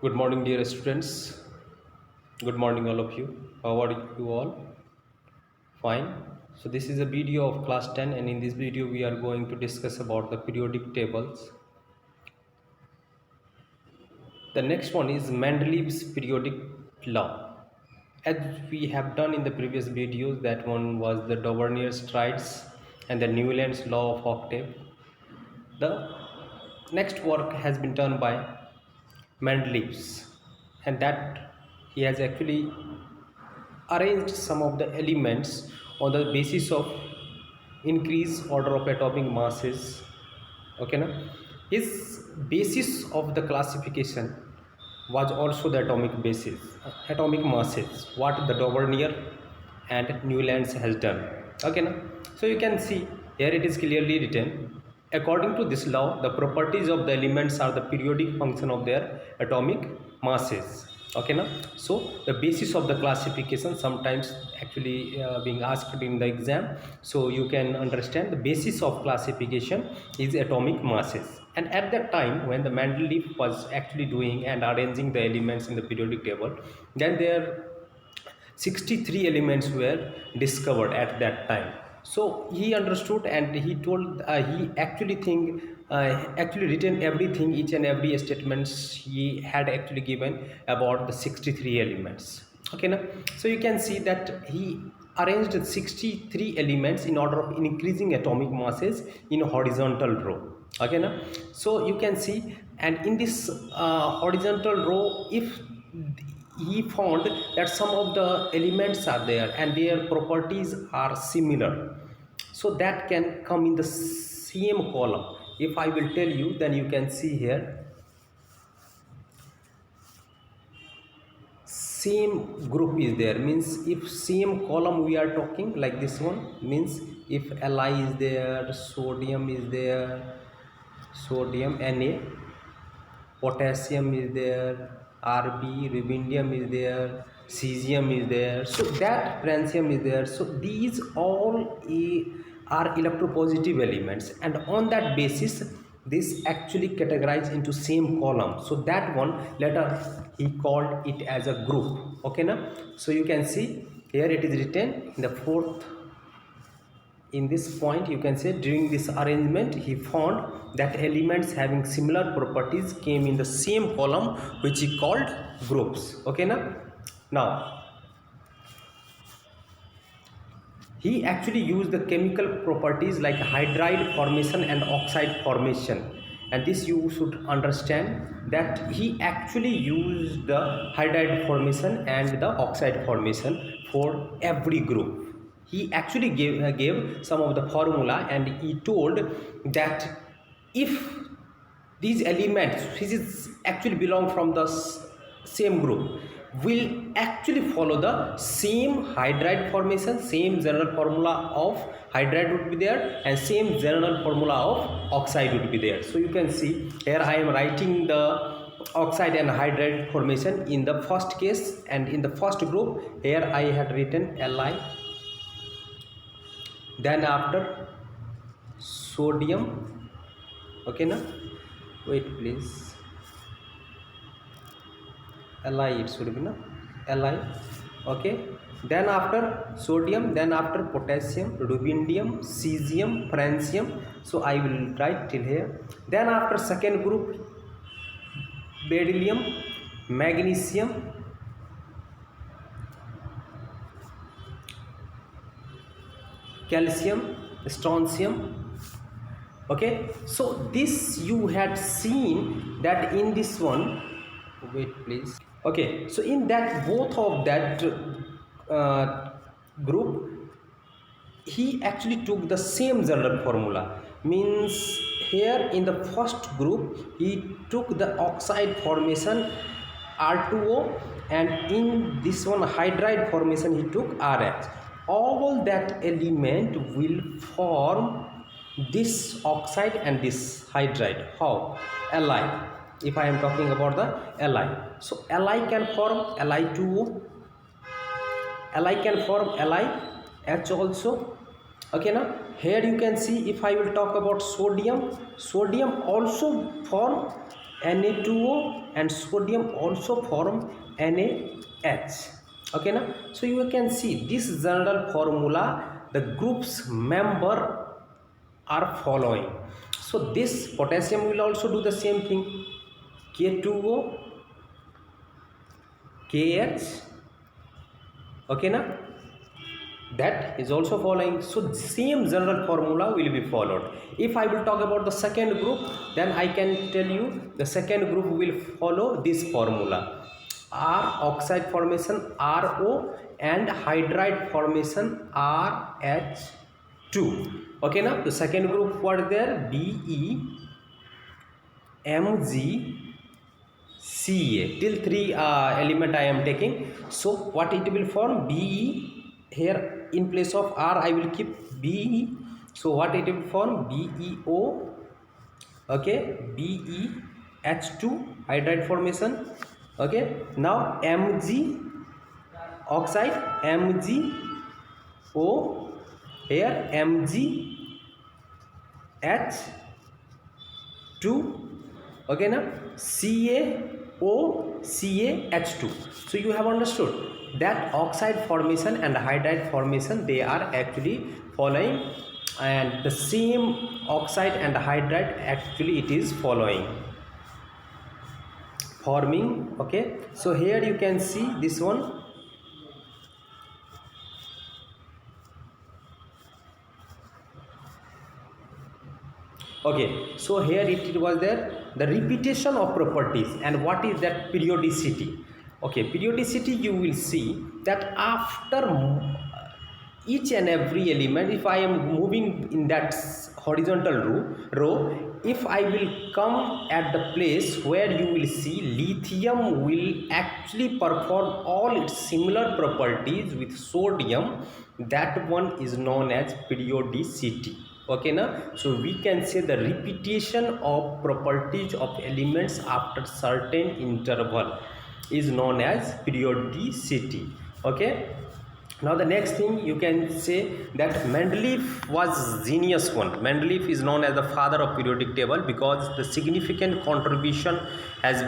Good morning, dear students. Good morning, all of you. How are you all? Fine. So this is a video of class 10, and in this video we are going to discuss about the periodic tables. The next one is Mendeleev's periodic law. As we have done in the previous videos, that one was the Dauvernier's triads and the Newland's law of octave. The next work has been done by Mendeleev's, and that he has actually arranged some of the elements on the basis of increased order of atomic masses. Okay na? His basis of the classification was also the atomic basis, atomic masses, what the Dauvergne and Newlands has done. Okay na? So you can see here it is clearly written, according to this law the properties of the elements are the periodic function of their atomic masses. Okay now, so the basis of the classification sometimes actually being asked in the exam, so you can understand the basis of classification is atomic masses. And at that time when the Mendeleev was actually doing and arranging the elements in the periodic table, then there 63 elements were discovered at that time. So he understood and he told, he actually think actually written everything, each and every statements he had actually given about the 63 elements. Okay now, so you can see that he arranged 63 elements in order of increasing atomic masses in a horizontal row. Okay now, so you can see, and in this horizontal row, if he found that some of the elements are there and their properties are similar, so that can come in the same column. If I will tell you, then you can see here same group is there, means if same column we are talking like this one, means if Li is there, sodium is there, sodium Na, potassium is there, Rb, rubidium is there, cesium is there, so that francium is there. So these all are electropositive elements, and on that basis this actually categorized into same column. So that one later he called it as a group. Okay now, so you can see here it is written in the fourth. In this point you can say, during this arrangement he found that elements having similar properties came in the same column, which he called groups. Okay now he actually used the chemical properties like hydride formation and oxide formation, and this you should understand that he actually used the hydride formation and the oxide formation for every group. He actually gave some of the formula, and he told that if these elements which is actually belong from the same group will actually follow the same hydride formation, same general formula of hydride would be there, and same general formula of oxide would be there. So you can see here I am writing the oxide and hydride formation in the first case, and in the first group here I had written Li, then after sodium. Okay now, wait please, Li it should be na, Li. Okay, then after sodium, then after potassium, rubidium, cesium, francium. So I will write till here. Then after second group, beryllium, magnesium, calcium, strontium. Okay, so this you had seen that in this one, wait please. Okay, so in that both of that group he actually took the same general formula, means here in the first group he took the oxide formation R2O, and in this one hydride formation he took RH. All that element will form this oxide and this hydride. How? Li. If I am talking about the Li, so Li can form Li2O, Li can form LiH also. Okay now, here you can see, if I will talk about sodium also form Na2O and sodium also form NaH. Okay now, so you can see this general formula, the group's member are following. So this potassium will also do the same thing, K2O, KH, okay now, that is also following. So the same general formula will be followed. If I will talk about the second group, then I can tell you the second group will follow this formula, R oxide formation RO and hydride formation RH2. Okay now, the second group was there, BeMgCa, till 3 element I am taking. So what it will form, Be, here in place of R I will keep Be. So what it will form, BeO, okay, BeH2 hydride formation. Okay, now Mg oxide, MgO, here MgH2, okay now, CaOCaH2. So you have understood that oxide formation and hydride formation, they are actually following, and the same oxide and hydride actually it is forming. Okay, so here you can see this one. Okay, so here it was there, the repetition of properties. And what is that periodicity? Okay, periodicity, you will see that after each and every element, if I am moving in that horizontal row, if I will come at the place where you will see lithium will actually perform all its similar properties with sodium, that one is known as periodicity. Okay now, so we can say the repetition of properties of elements after certain interval is known as periodicity. Okay, now the next thing you can say that Mendeleev was genius one. Mendeleev is known as the father of periodic table because the significant contribution has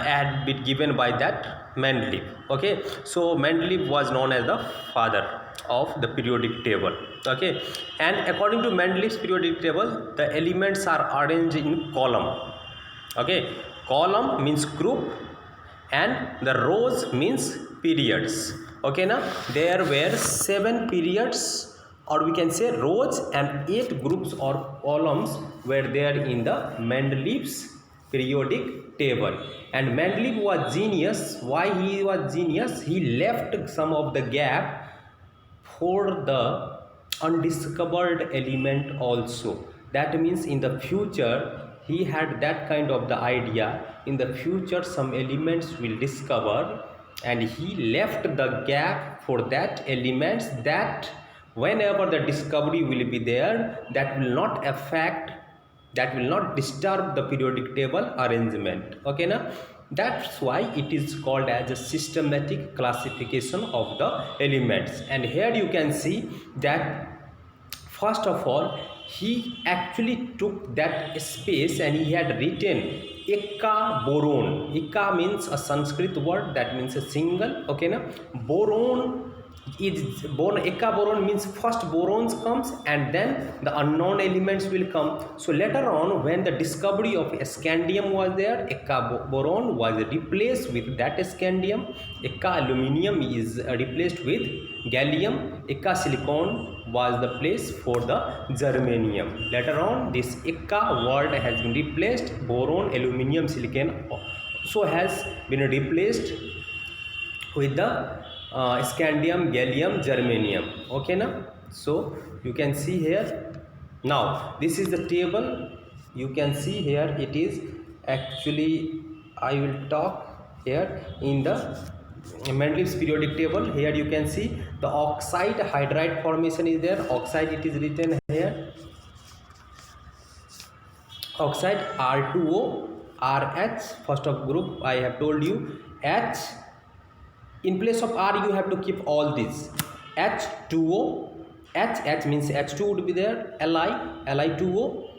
had been given by that Mendeleev. Okay, so Mendeleev was known as the father of the periodic table. Okay, and according to Mendeleev's periodic table, the elements are arranged in column. Okay, column means group and the rows means periods. Okay now, there were 7 periods, or we can say rows, and 8 groups or columns were there in the Mendeleev's periodic table. And Mendeleev was genius. Why he was genius? He left some of the gap for the undiscovered element also. That means in the future he had that kind of the idea, in the future some elements will discover, and he left the gap for that elements, that whenever the discovery will be there, that will not affect, that will not disturb the periodic table arrangement. Okay now, that's why it is called as a systematic classification of the elements. And here you can see that first of all he actually took that space and he had written Eka boron. Eka means a Sanskrit word that means a single. Okay now, boron is boron. Eka boron means first borons comes and then the unknown elements will come. So later on, when the discovery of scandium was there, Eka boron was replaced with that scandium. Eka aluminium is replaced with gallium. Eka silicon was the place for the germanium. Later on, this Eka word has been replaced, boron, aluminium, silicon, so has been replaced with the scandium, gallium, germanium. Okay now, so you can see here. Now this is the table. You can see here it is actually, I will talk here in the Mendeleev's periodic table. Here you can see the oxide hydride formation is there. Oxide, it is written here, oxide R2O, RH, first of group I have told you, H, in place of R you have to keep all these, H2O, H means H2 would be there, Li2O,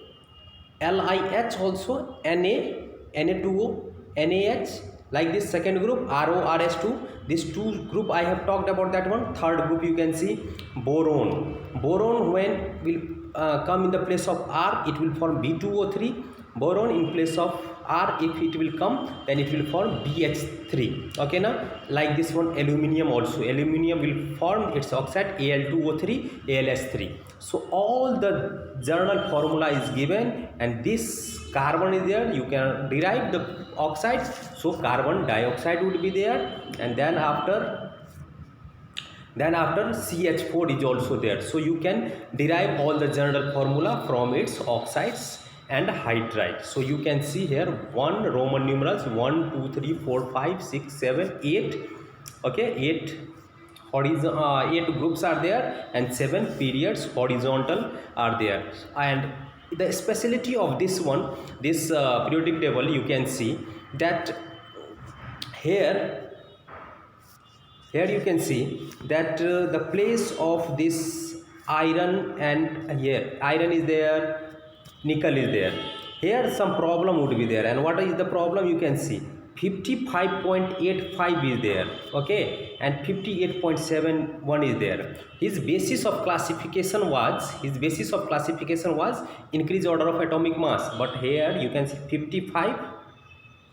LiH also, Na2O, NaH, like this second group RORS2. This two group I have talked about that one. Third group you can see boron. Boron when will come in the place of R, it will form B2O3. Boron in place of R, if it will come, then it will form BH3. Okay now, like this one aluminium also. Aluminium will form its oxide Al2O3, AlS3. So all the journal formula is given, and this carbon is there. You can derive the oxide. So carbon dioxide would be there, and then after CH4 is also there. So you can derive all the general formula from its oxides and hydride. So you can see here 1 Roman numerals 1 2 3 4 5 6 7 8. Okay, 8 groups are there, and 7 periods horizontal are there. And the speciality of this one, this periodic table, you can see that here you can see that the place of this iron, and here iron is there, nickel is there. Here some problem would be there, and what is the problem? You can see 55.85 is there, okay, and 58.71 is there. His basis of classification was increased order of atomic mass, but here you can see 55,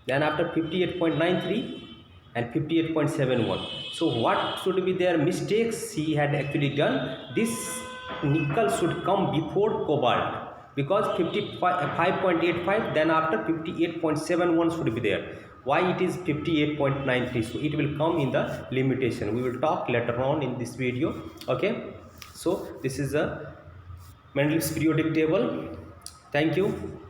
then after 58.93 and 58.71. so what should be their mistakes he had actually done? This nickel should come before cobalt, because 55.85, then after 58.71 should be there. Why it is 58.93? so it will come in the limitation. We will talk later on in this video. Okay, so this is a Mendel's periodic table. Thank you.